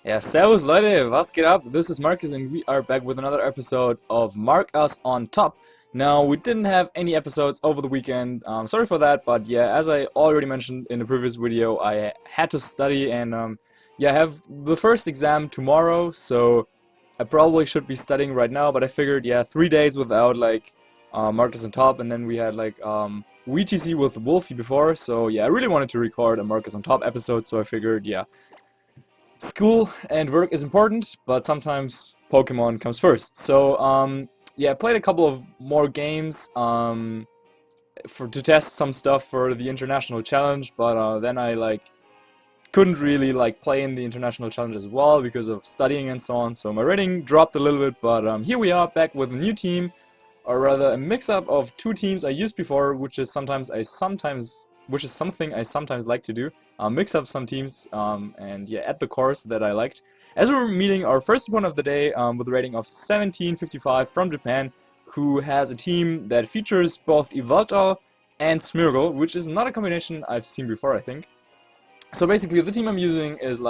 Ja, servus Leute, was geht ab? This is Marcus and we are back with another episode of Mark Us on Top. Now, we didn't have any episodes over the weekend, sorry for that, but yeah, as I already mentioned in the previous video, I had to study and yeah, I have the first exam tomorrow, so I probably should be studying right now, but I figured, yeah, 3 days without like Marcus on Top, and then we had like VGC with Wolfie before, so yeah, I really wanted to record a Marcus on Top episode, so I figured, yeah, school and work is important, but sometimes Pokemon comes first. So, yeah, I played a couple of more games to test some stuff for the international challenge, but then I couldn't really play in the international challenge as well because of studying and so on. So my rating dropped a little bit, but here we are back with a new team, or rather a mix-up of two teams I used before, which is something I sometimes like to do. Mix up some teams and yeah, add the cores that I liked. As we're meeting our first opponent of the day with a rating of 1755 from Japan, who has a team that features both Yveltal and Smeargle, which is not a combination I've seen before, I think. So basically, the team I'm using is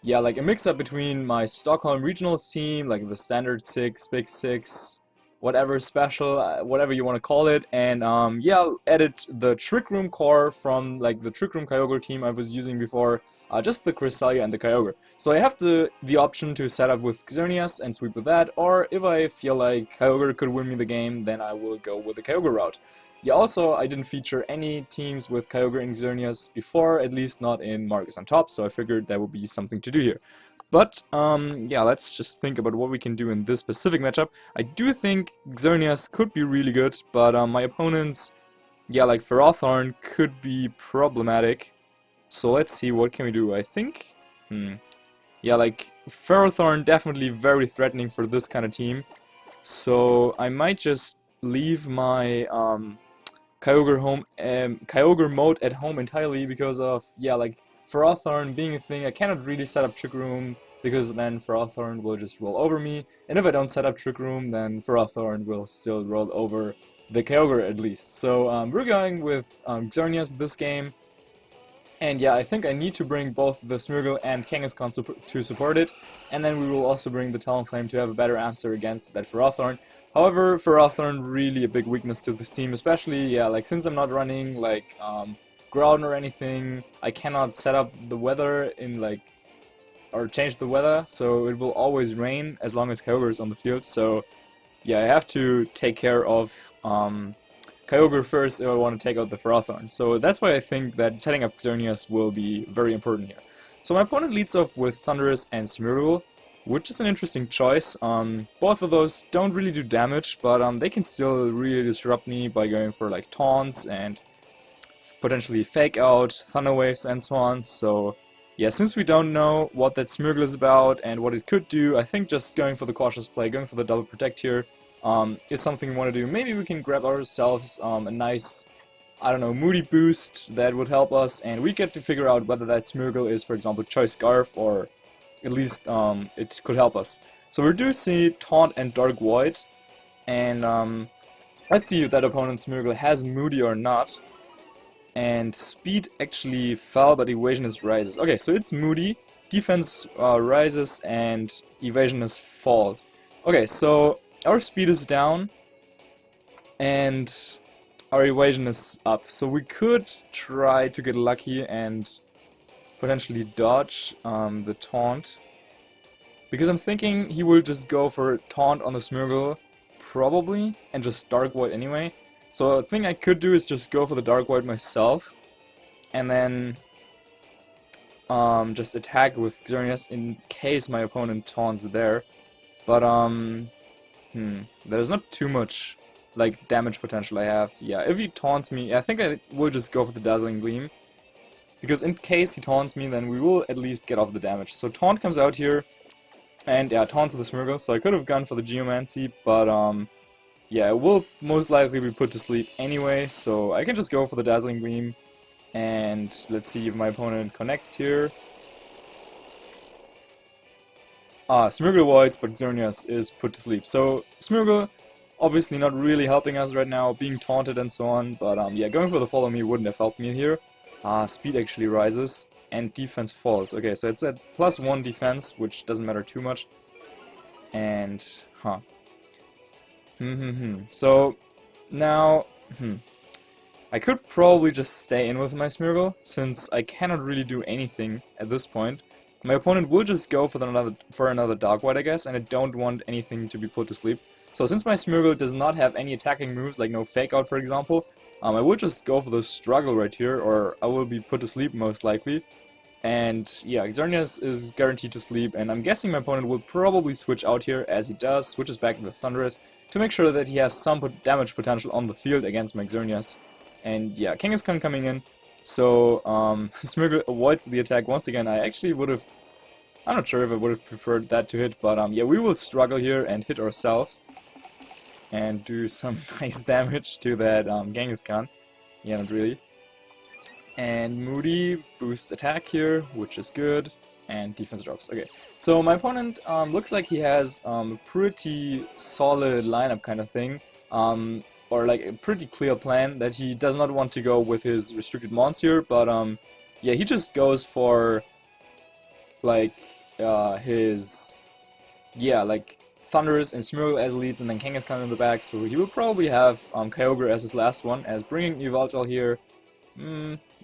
yeah, like a mix-up between my Stockholm Regionals team, like the Standard 6, Big 6, whatever special, whatever you want to call it, and yeah, I'll edit the Trick Room core from like the Trick Room Kyogre team I was using before, just the Cresselia and the Kyogre. So I have the option to set up with Xerneas and sweep with that, or if I feel like Kyogre could win me the game, then I will go with the Kyogre route. Yeah, also, I didn't feature any teams with Kyogre and Xerneas before, at least not in Marcus on Top, so I figured that would be something to do here. But, yeah, let's just think about what we can do in this specific matchup. I do think Xerneas could be really good, but my opponents, yeah, like Ferrothorn could be problematic. So let's see, what can we do? I think, yeah, like Ferrothorn definitely very threatening for this kind of team. So I might just leave my Kyogre mode at home entirely because of, yeah, like Ferrothorn being a thing. I cannot really set up Trick Room because then Ferrothorn will just roll over me, and if I don't set up Trick Room, then Ferrothorn will still roll over the Kyogre at least. So we're going with Xerneas this game, and yeah, I think I need to bring both the Smeargle and Kangaskhan to support it, and then we will also bring the Talonflame to have a better answer against that Ferrothorn. However, Ferrothorn really a big weakness to this team, especially, yeah, like since I'm not running like Groudon or anything, I cannot set up the weather in or change the weather, so it will always rain as long as Kyogre is on the field. So yeah, I have to take care of Kyogre first if I want to take out the Ferrothorn. So that's why I think that setting up Xerneas will be very important here. So my opponent leads off with Thundurus and Smeargle, which is an interesting choice. Both of those don't really do damage, but they can still really disrupt me by going for like taunts and potentially fake out, thunder waves and so on. So yeah, since we don't know what that Smeargle is about and what it could do, I think just going for the cautious play, going for the double protect here, is something we want to do. Maybe we can grab ourselves a nice, I don't know, moody boost that would help us, and we get to figure out whether that Smeargle is, for example, Choice Scarf, or at least it could help us. So we do see Taunt and Dark Void, and let's see if that opponent Smeargle has Moody or not. And Speed actually fell, but Evasiveness rises. Okay, so it's Moody, Defense rises, and Evasiveness falls. Okay, so our Speed is down, and our Evasion is up. So we could try to get lucky and potentially dodge the Taunt, because I'm thinking he will just go for Taunt on the Smeargle, probably, and just Dark Void anyway. So the thing I could do is just go for the Dark Void myself, and then just attack with Xerneas in case my opponent taunts there. But there's not too much like damage potential I have. Yeah, if he taunts me, I think I will just go for the Dazzling Gleam, because in case he taunts me, then we will at least get off the damage. So Taunt comes out here, and yeah, taunts the Smeargle, so I could have gone for the Geomancy, but yeah, it will most likely be put to sleep anyway, so I can just go for the Dazzling Gleam, and let's see if my opponent connects here. Smeargle avoids, but Xerneas is put to sleep. So Smeargle obviously not really helping us right now, being taunted and so on, but yeah, going for the Follow Me wouldn't have helped me here. Speed actually rises. and defense falls. Okay, so it's at +1 defense, which doesn't matter too much. And, So, now, I could probably just stay in with my Smeargle, since I cannot really do anything at this point. My opponent will just go for another Dark White, I guess, and I don't want anything to be put to sleep. So since my Smeargle does not have any attacking moves, like no Fake Out for example, I will just go for the Struggle right here, or I will be put to sleep most likely. And yeah, Xerneas is guaranteed to sleep, and I'm guessing my opponent will probably switch out here, as he does, switches back with Thunderous, to make sure that he has some damage potential on the field against my Xerneas. And yeah, Kangaskhan coming in, so Smeargle avoids the attack once again. I actually would have, I'm not sure if I would have preferred that to hit, but yeah, we will struggle here and hit ourselves. And do some nice damage to that Kangaskhan. Yeah, not really. And Moody boosts attack here, which is good, and defense drops. Okay, so my opponent looks like he has a pretty solid lineup kind of thing, or like a pretty clear plan that he does not want to go with his restricted mons here, but yeah, he just goes for like his Thunderous and Smeargle as leads, and then Kangaskhan in the back, so he will probably have Kyogre as his last one, as bringing EvoSmeargle here,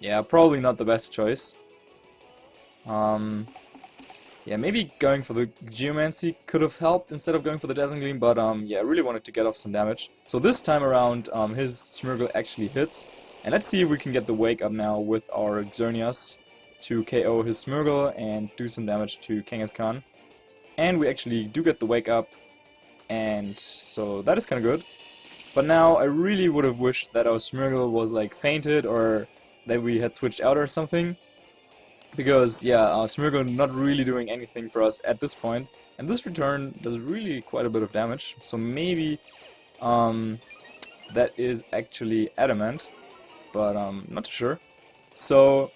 yeah, probably not the best choice. Yeah, maybe going for the Geomancy could have helped instead of going for the Dazzling Gleam, but yeah, I really wanted to get off some damage. So this time around, his Smeargle actually hits, and let's see if we can get the Wake Up now with our Xerneas to KO his Smeargle and do some damage to Kangaskhan. And we actually do get the Wake Up, and so that is kind of good. But now I really would have wished that our Smeargle was like fainted, or that we had switched out or something. Because yeah, Smeargle not really doing anything for us at this point. And this return does really quite a bit of damage. So maybe that is actually Adamant, but not sure. So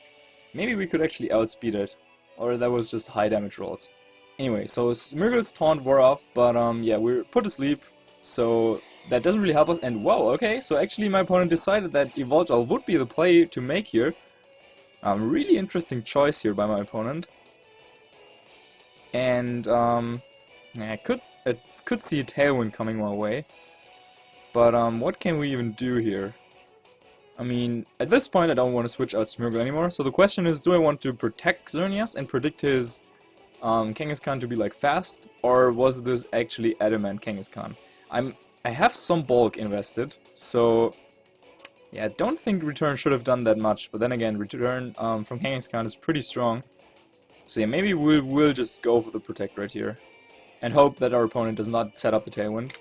maybe we could actually outspeed it, or that was just high damage rolls. Anyway, so Smeargle's taunt wore off, but yeah, we're put to sleep, so that doesn't really help us. And wow, okay, so actually my opponent decided that EvoSmeargle would be the play to make here. Really interesting choice here by my opponent. And yeah, I could see a Tailwind coming my way, but what can we even do here? I mean, at this point I don't want to switch out Smeargle anymore, so the question is, do I want to protect Xerneas and predict his Kangaskhan to be like fast, or was this actually Adamant Kangaskhan? I have some bulk invested, so yeah, I don't think return should have done that much, but then again, return from Kangaskhan is pretty strong. So yeah, maybe we'll just go for the protect right here, and hope that our opponent does not set up the Tailwind.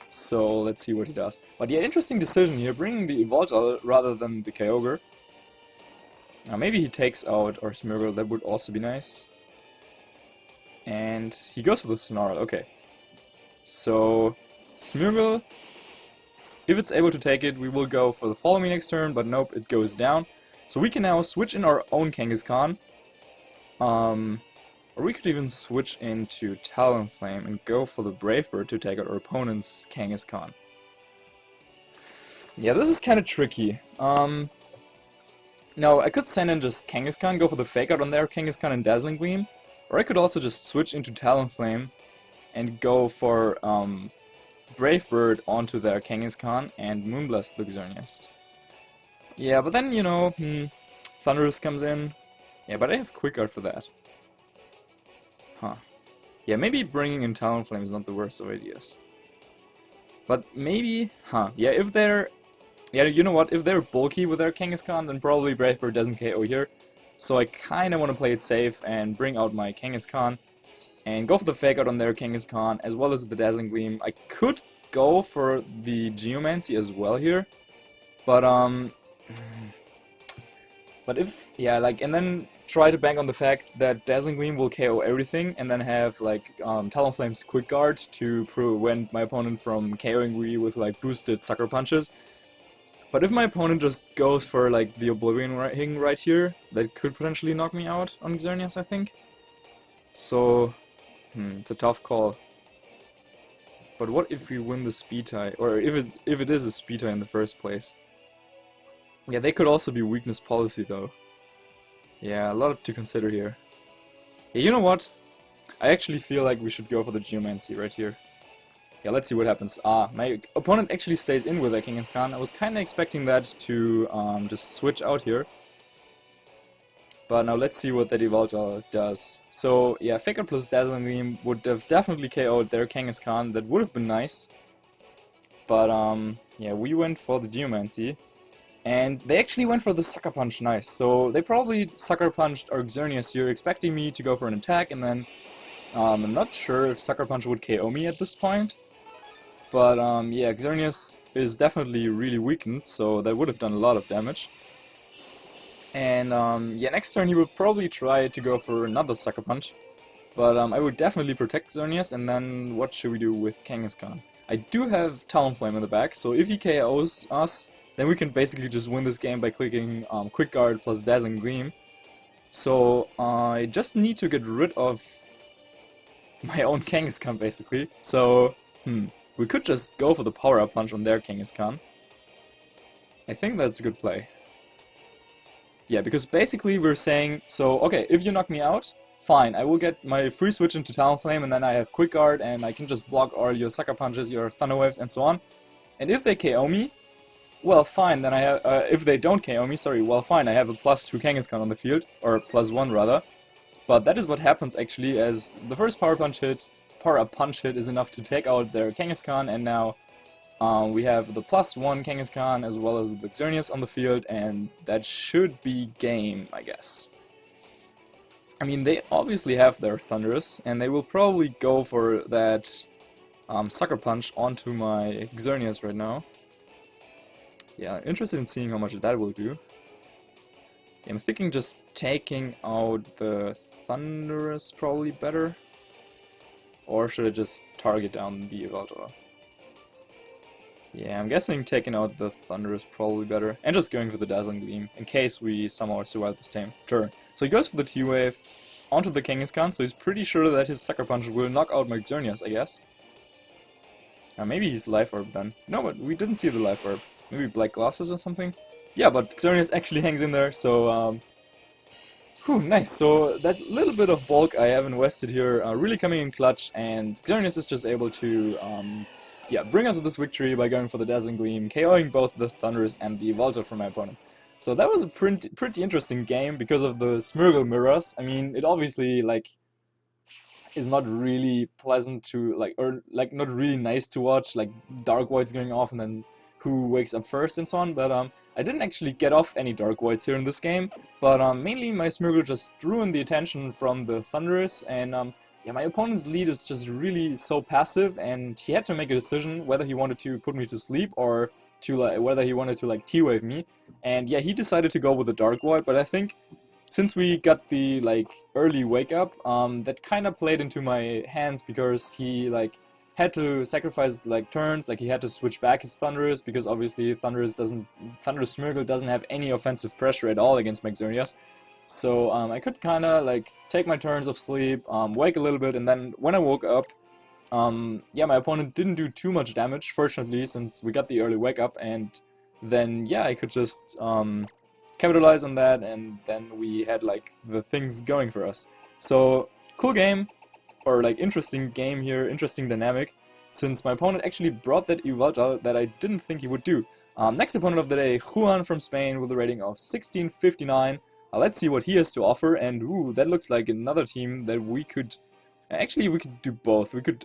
So let's see what he does. But yeah, interesting decision here, bringing the EvoSmeargle rather than the Kyogre. Maybe he takes out our Smeargle, that would also be nice. And he goes for the Snarl, okay. So, Smeargle, if it's able to take it, we will go for the Follow Me next turn, but nope, it goes down. So we can now switch in our own Kangaskhan. Or we could even switch into Talonflame and go for the Brave Bird to take out our opponent's Kangaskhan. Yeah, this is kind of tricky. No, I could send in just Kangaskhan, go for the Fake Out on their Kangaskhan and Dazzling Gleam. Or I could also just switch into Talonflame and go for Brave Bird onto their Kangaskhan and Moonblast the Xerneas. Yeah, but then, you know, Thunderous comes in. Yeah, but I have Quick Art for that. Huh. Yeah, maybe bringing in Talonflame is not the worst of ideas. But maybe, yeah, if they're, yeah, you know what, if they're bulky with their Kangaskhan, then probably Brave Bird doesn't KO here. So I kinda wanna play it safe and bring out my Kangaskhan and go for the Fake Out on their Kangaskhan as well as the Dazzling Gleam. I could go for the Geomancy as well here, but if, yeah, like, and then try to bank on the fact that Dazzling Gleam will KO everything, and then have like Talonflame's Quick Guard to prevent my opponent from KOing me with like boosted Sucker Punches. But if my opponent just goes for like the Oblivion Ring right here, that could potentially knock me out on Xerneas, I think. So, it's a tough call. But what if we win the speed tie, or if it is a speed tie in the first place? Yeah, they could also be weakness policy though. Yeah, a lot to consider here. Yeah, you know what? I actually feel like we should go for the Geomancy right here. Yeah, let's see what happens. My opponent actually stays in with their Kangaskhan. I was kinda expecting that to just switch out here. But now let's see what that Yveltal does. So yeah, Faker plus Dazzling Gleam would have definitely KO'd their Kangaskhan. That would have been nice. But yeah, we went for the Geomancy. And they actually went for the Sucker Punch, nice. So they probably Sucker Punched our Xerneas here, expecting me to go for an attack, and then I'm not sure if Sucker Punch would KO me at this point. But yeah, Xerneas is definitely really weakened, so that would have done a lot of damage. And yeah, next turn he would probably try to go for another Sucker Punch. But I would definitely protect Xerneas, and then what should we do with Kangaskhan? I do have Talonflame in the back, so if he KOs us, then we can basically just win this game by clicking Quick Guard plus Dazzling Gleam. So I just need to get rid of my own Kangaskhan basically. So we could just go for the Power Up Punch on their Kangaskhan. I think that's a good play. Yeah, because basically we're saying, so okay, if you knock me out, fine, I will get my free switch into Talonflame, and then I have Quick Guard, and I can just block all your Sucker Punches, your Thunder Waves, and so on. And if they KO me, well, fine, then I have, if they don't KO me, sorry, well, fine, I have a +2 Kangaskhan on the field, or +1 rather. But that is what happens actually, as the first Power Up Punch hit is enough to take out their Kangaskhan, and now we have the +1 Kangaskhan as well as the Xerneas on the field, and that should be game, I guess. I mean, they obviously have their Thunderous, and they will probably go for that Sucker Punch onto my Xerneas right now. Yeah, interested in seeing how much that will do. Yeah, I'm thinking just taking out the Thunderous probably better. Or should I just target down the Yveltal? Yeah, I'm guessing taking out the Thunder is probably better. And just going for the Dazzling Gleam, in case we somehow survive the same turn. So he goes for the T-Wave onto the Kangaskhan, so he's pretty sure that his Sucker Punch will knock out my Xerneas, I guess. Maybe he's Life Orb then. No, but we didn't see the Life Orb. Maybe Black Glasses or something? Yeah, but Xerneas actually hangs in there, so whew, nice. So that little bit of bulk I have invested here really coming in clutch, and Xerneas is just able to yeah, bring us this victory by going for the Dazzling Gleam, KOing both the Thunderous and the Yveltal from my opponent. So that was a pretty interesting game because of the Smeargle mirrors. I mean, it obviously like is not really pleasant to like, or like not really nice to watch, like Dark Voids going off and then who wakes up first and so on, but I didn't actually get off any Dark Voids here in this game, but mainly my Smeargle just drew in the attention from the Thunderous, and yeah, my opponent's lead is just really so passive, and he had to make a decision whether he wanted to put me to sleep or to like whether he wanted to like T-Wave me, and yeah, he decided to go with the Dark Void, but I think since we got the like early wake up, that kind of played into my hands because he like had to sacrifice like turns, like he had to switch back his Thunderous because obviously Thunderous Smeargle doesn't have any offensive pressure at all against my Xerneas. So I could kind of like take my turns of sleep, wake a little bit, and then when I woke up, yeah, my opponent didn't do too much damage, fortunately, since we got the early wake up, and then yeah, I could just capitalize on that, and then we had like the things going for us. So cool game, or like interesting game here, interesting dynamic, since my opponent actually brought that Yveltal that I didn't think he would do. Next opponent of the day, Juan from Spain with a rating of 1659. Let's see what he has to offer, and ooh, that looks like another team that we could... Actually, we could do both. We could,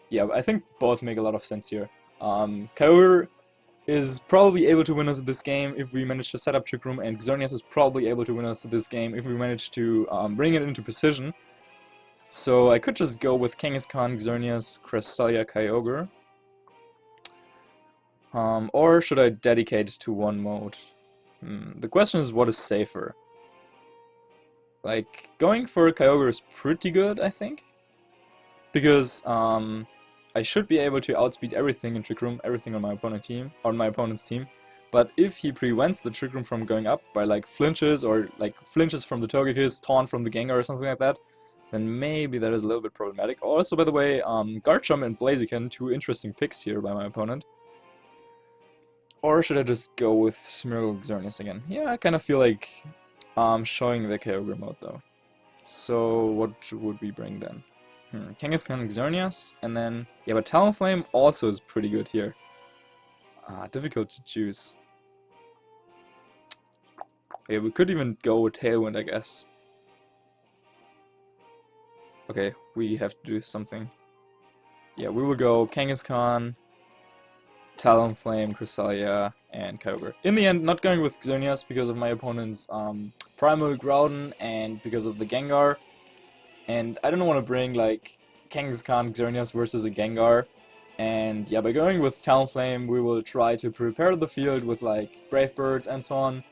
yeah, I think both make a lot of sense here. Kyogre is probably able to win us this game if we manage to set up Trick Room, and Xerneas is probably able to win us this game if we manage to bring it into precision. So I could just go with Kangaskhan, Xerneas, Cresselia, Kyogre. Or should I dedicate to one mode? The question is, what is safer? Like, going for Kyogre is pretty good, I think. Because I should be able to outspeed everything in Trick Room, everything on my opponent's team. But if he prevents the Trick Room from going up by like flinches, or like flinches from the Togekiss, taunt from the Gengar or something like that, then maybe that is a little bit problematic. Also, by the way, Garchomp and Blaziken, two interesting picks here by my opponent. Or should I just go with Smeargle Xerneas again? Yeah, I kind of feel like showing the Kyogre mode though. So what would we bring then? Kangaskhan, Xerneas, and then yeah, but Talonflame also is pretty good here. Difficult to choose. Yeah, we could even go with Tailwind, I guess. Okay, we have to do something. Yeah, we will go Kangaskhan, Talonflame, Cresselia, and Kyogre. In the end, not going with Xerneas because of my opponent's Primal Groudon and because of the Gengar. And I don't want to bring like Kangaskhan, Xerneas versus a Gengar. And yeah, by going with Talonflame, we will try to prepare the field with like Brave Birds and so on.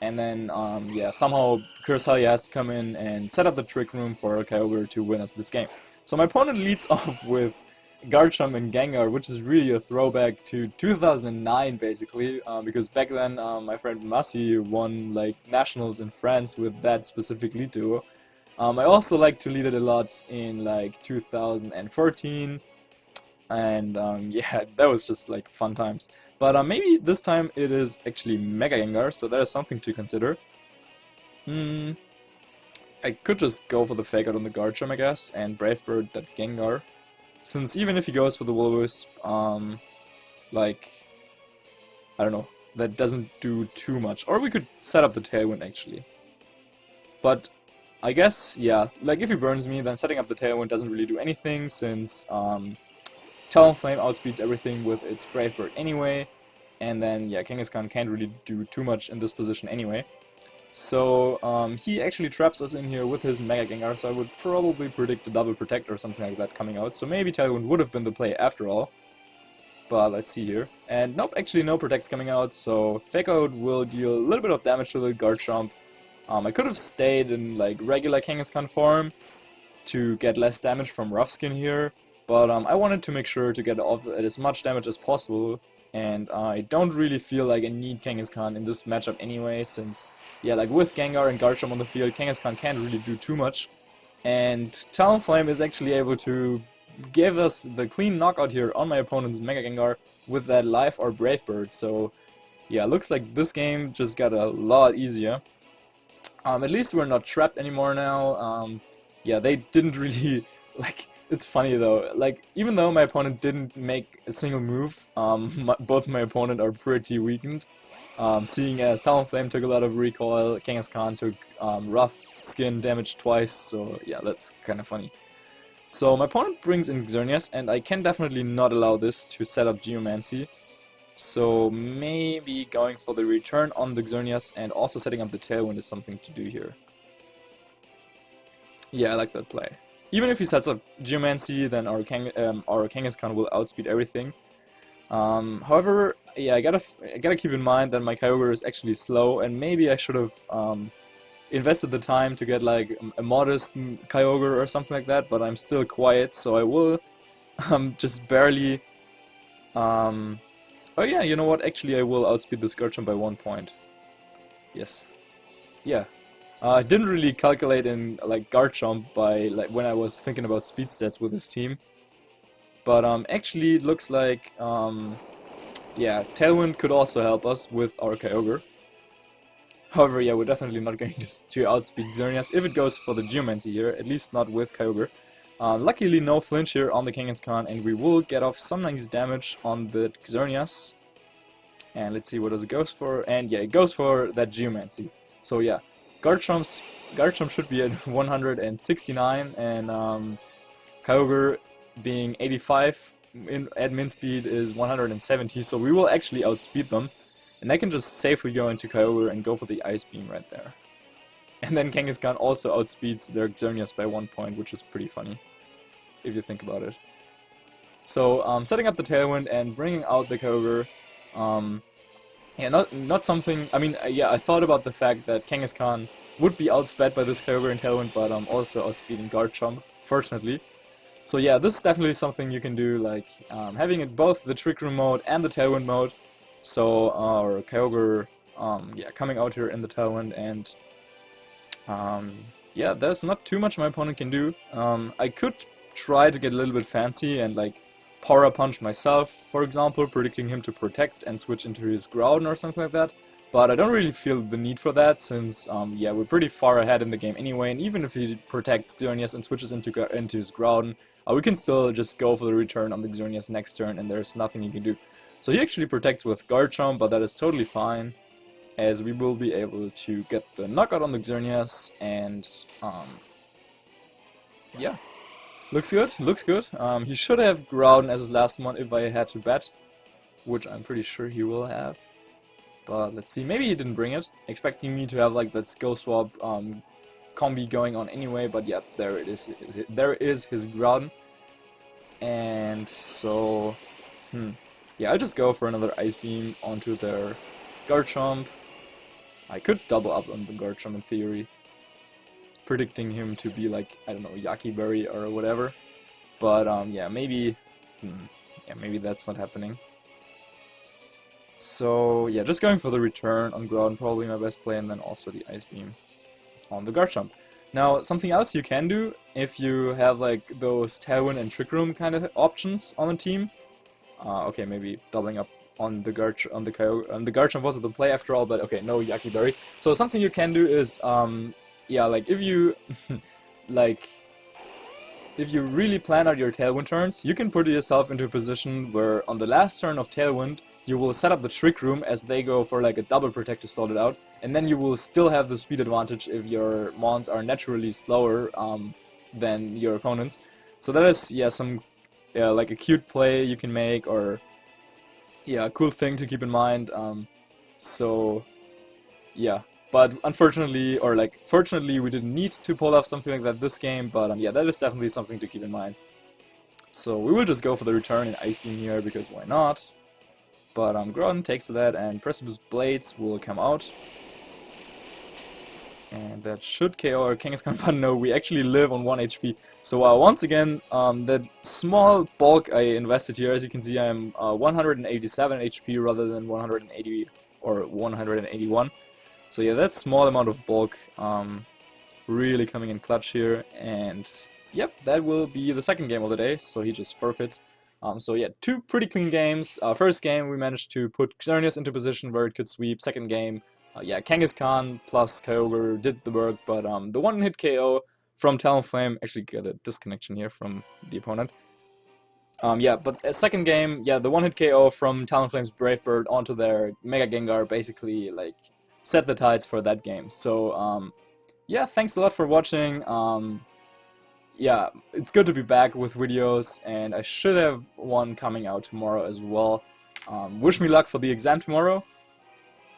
And then, yeah, somehow Cresselia has to come in and set up the Trick Room for Kyogre to win us this game. So my opponent leads off with Garchomp and Gengar, which is really a throwback to 2009, basically, because back then my friend Massey won like nationals in France with that specific lead duo. I also like to lead it a lot in like 2014. And yeah, that was just like fun times. But maybe this time it is actually Mega Gengar, so that is something to consider. I could just go for the Fake Out on the Garchomp, I guess, and Brave Bird that Gengar. Since even if he goes for the Will-O-Wisp, like, I don't know, that doesn't do too much. Or we could set up the Tailwind actually. But I guess, yeah, like if he burns me, then setting up the Tailwind doesn't really do anything, since Talonflame outspeeds everything with its Brave Bird anyway, and then yeah, Kangaskhan can't really do too much in this position anyway. So he actually traps us in here with his Mega Gengar, so I would probably predict a double Protect or something like that coming out, so maybe Tailwind would have been the play after all. But let's see here. And nope, actually no Protects coming out, so Fake Out will deal a little bit of damage to the Garchomp. I could have stayed in like regular Kangaskhan form to get less damage from Rough Skin here, but I wanted to make sure to get off as much damage as possible, and I don't really feel like I need Kangaskhan in this matchup anyway, since, yeah, like with Gengar and Garchomp on the field, Kangaskhan can't really do too much, and Talonflame is actually able to give us the clean knockout here on my opponent's Mega Gengar with that Life or Brave Bird, so yeah, looks like this game just got a lot easier. At least we're not trapped anymore now. Yeah, they didn't really, like, it's funny though, like, even though my opponent didn't make a single move, both my opponent are pretty weakened. Seeing as Talonflame took a lot of recoil, Kangaskhan took Rough Skin damage twice, so yeah, that's kind of funny. So my opponent brings in Xerneas, and I can definitely not allow this to set up Geomancy. So maybe going for the return on the Xerneas and also setting up the Tailwind is something to do here. Yeah, I like that play. Even if he sets up Geomancy, then our Kangaskhan will outspeed everything. However, yeah, I gotta keep in mind that my Kyogre is actually slow, and maybe I should have invested the time to get like a modest Kyogre or something like that. But I'm still quiet, so I will just barely. Oh yeah, you know what? Actually, I will outspeed this Garchomp by 1 point. Yes. Yeah. I didn't really calculate in like Garchomp by like when I was thinking about speed stats with this team, but actually it looks like yeah, Tailwind could also help us with our Kyogre. However, yeah, we're definitely not going to outspeed Xerneas if it goes for the Geomancy here, at least not with Kyogre. Luckily no flinch here on the Kangaskhan, and we will get off some nice damage on the Xerneas. And let's see what does it goes for, and yeah, it goes for that Geomancy. So yeah. Garchomp should be at 169, and Kyogre being 85 at min speed is 170, so we will actually outspeed them. And I can just safely go into Kyogre and go for the Ice Beam right there. And then Kangaskhan also outspeeds their Xerneas by 1 point, which is pretty funny, if you think about it. So setting up the Tailwind and bringing out the Kyogre. Yeah, not something. I mean, yeah, I thought about the fact that Kangaskhan would be outsped by this Kyogre and Tailwind, but also outspeeding Garchomp, fortunately. So yeah, this is definitely something you can do, like having it both the Trick Room mode and the Tailwind mode. So our Kyogre, yeah, coming out here in the Tailwind, and yeah, there's not too much my opponent can do. I could try to get a little bit fancy and like Power Punch myself, for example, predicting him to Protect and switch into his Groudon or something like that. But I don't really feel the need for that, since, yeah, we're pretty far ahead in the game anyway, and even if he protects Xerneas and switches into his Groudon, we can still just go for the return on the Xerneas next turn, and there's nothing he can do. So he actually protects with Garchomp, but that is totally fine, as we will be able to get the knockout on the Xerneas, and, yeah. Looks good, looks good. He should have Groudon as his last one if I had to bet, which I'm pretty sure he will have. But let's see, maybe he didn't bring it, expecting me to have like that skill swap combi going on anyway, but yeah, there it is. There is his Groudon. And so, yeah, I'll just go for another Ice Beam onto their Garchomp. I could double up on the Garchomp in theory, predicting him to be like, I don't know, Yaki Berry or whatever. But yeah, maybe, yeah, maybe that's not happening. So yeah, just going for the return on Groudon, probably my best play, and then also the Ice Beam on the Garchomp. Now, something else you can do if you have like those Tailwind and Trick Room kind of options on the team. Okay, maybe doubling up on the Garchomp wasn't the play after all, but okay, no Yaki Berry. So something you can do is, yeah, like if you like, if you really plan out your Tailwind turns, you can put yourself into a position where on the last turn of Tailwind, you will set up the Trick Room as they go for like a double protect to stall it out, and then you will still have the speed advantage if your mons are naturally slower than your opponents. So that is, yeah, some like a cute play you can make, or yeah, a cool thing to keep in mind. So yeah, but unfortunately, or like fortunately, we didn't need to pull off something like that this game, but yeah, that is definitely something to keep in mind. So we will just go for the return in Ice Beam here, because why not? But Groudon takes that, and Precipice Blades will come out. And that should KO our Kangaskhan, but no, we actually live on 1 HP. So once again, that small bulk I invested here, as you can see, I'm 187 HP rather than 180 or 181. So yeah, that small amount of bulk really coming in clutch here. And yep, that will be the second game of the day, so he just forfeits. So yeah, two pretty clean games. First game, we managed to put Xerneas into position where it could sweep. Second game, yeah, Kangaskhan plus Kyogre did the work, but the one-hit KO from Talonflame, actually got a disconnection here from the opponent. Yeah, but second game, yeah, the one-hit KO from Talonflame's Brave Bird onto their Mega Gengar basically, like, set the tides for that game. So, yeah, thanks a lot for watching. Yeah, it's good to be back with videos, and I should have one coming out tomorrow as well. Wish me luck for the exam tomorrow,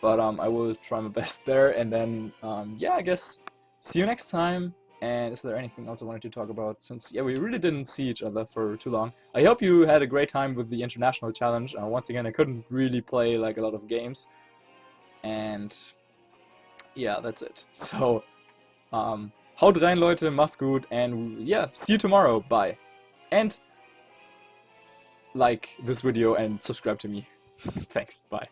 but I will try my best there, and then, yeah, I guess, see you next time. And is there anything else I wanted to talk about, since, yeah, we really didn't see each other for too long. I hope you had a great time with the international challenge. Once again, I couldn't really play, like, a lot of games, and, yeah, that's it. So, haut rein, Leute, macht's gut, and yeah, see you tomorrow, bye. And like this video and subscribe to me. Thanks, bye.